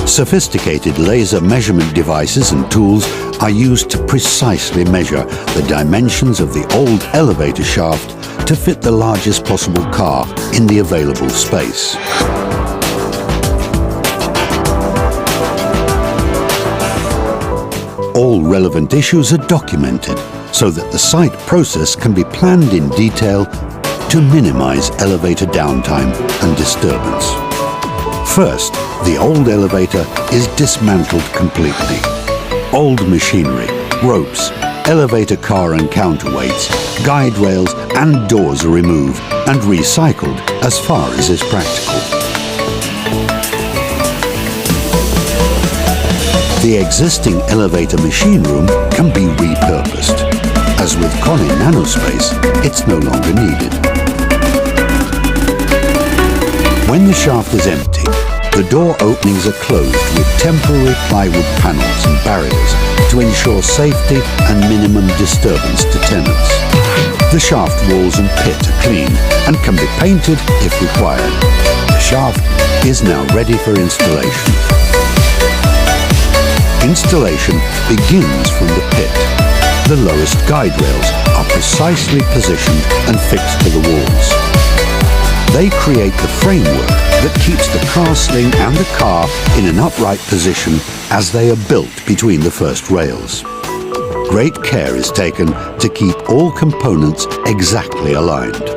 Sophisticated laser measurement devices and tools are used to precisely measure the dimensions of the old elevator shaft to fit the largest possible car in the available space. All relevant issues are documented so that the site process can be planned in detail to minimize elevator downtime and disturbance. First, the old elevator is dismantled completely. Old machinery, ropes, elevator car and counterweights, guide rails and doors are removed and recycled as far as is practical. The existing elevator machine room can be repurposed. As with KONE Nanospace, it's no longer needed. When the shaft is empty, the door openings are closed with temporary plywood panels and barriers to ensure safety and minimum disturbance to tenants. The shaft walls and pit are clean and can be painted if required. The shaft is now ready for installation. Installation begins from the pit. The lowest guide rails are precisely positioned and fixed to the walls. They create the framework that keeps the car sling and the car in an upright position as they are built between the first rails. Great care is taken to keep all components exactly aligned.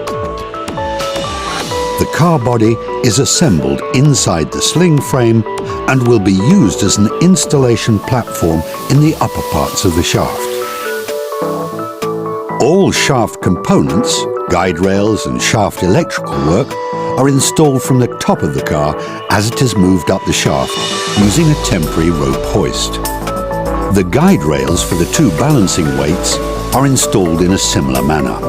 The car body is assembled inside the sling frame and will be used as an installation platform in the upper parts of the shaft. All shaft components, guide rails and shaft electrical work, are installed from the top of the car as it is moved up the shaft using a temporary rope hoist. The guide rails for the two balancing weights are installed in a similar manner.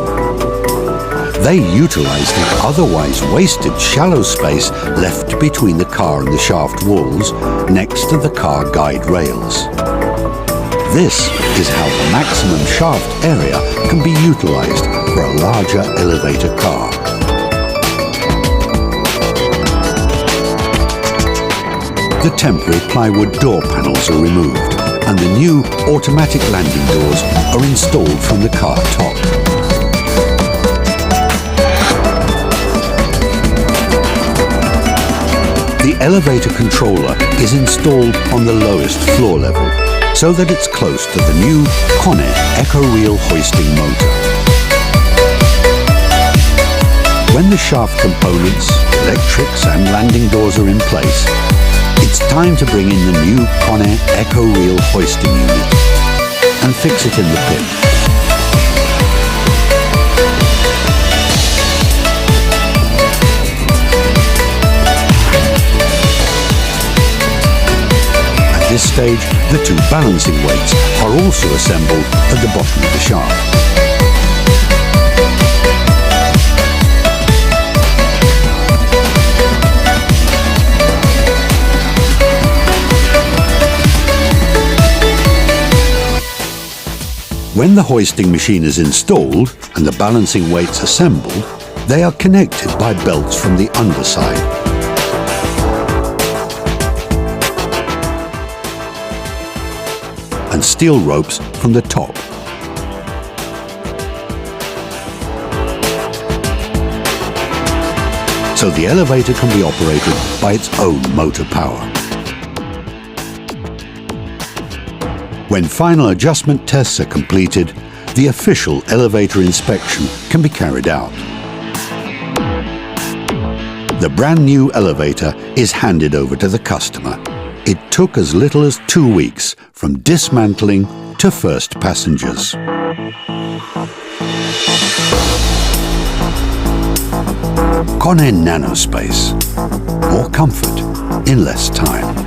They utilize the otherwise wasted shallow space left between the car and the shaft walls next to the car guide rails. This is how the maximum shaft area can be utilized for a larger elevator car. The temporary plywood door panels are removed and the new automatic landing doors are installed from the car top. The elevator controller is installed on the lowest floor level so that it's close to the new KONE EcoReal hoisting motor. When the shaft components, electrics and landing doors are in place, it's time to bring in the new KONE EcoReal hoisting unit and fix it in the pit. At this stage, the two balancing weights are also assembled at the bottom of the shaft. When the hoisting machine is installed and the balancing weights assembled, they are connected by belts from the underside. And steel ropes from the top. So the elevator can be operated by its own motor power. When final adjustment tests are completed, the official elevator inspection can be carried out. The brand new elevator is handed over to the customer. It took as little as 2 weeks from dismantling to first passengers. KONE Nanospace. More comfort in less time.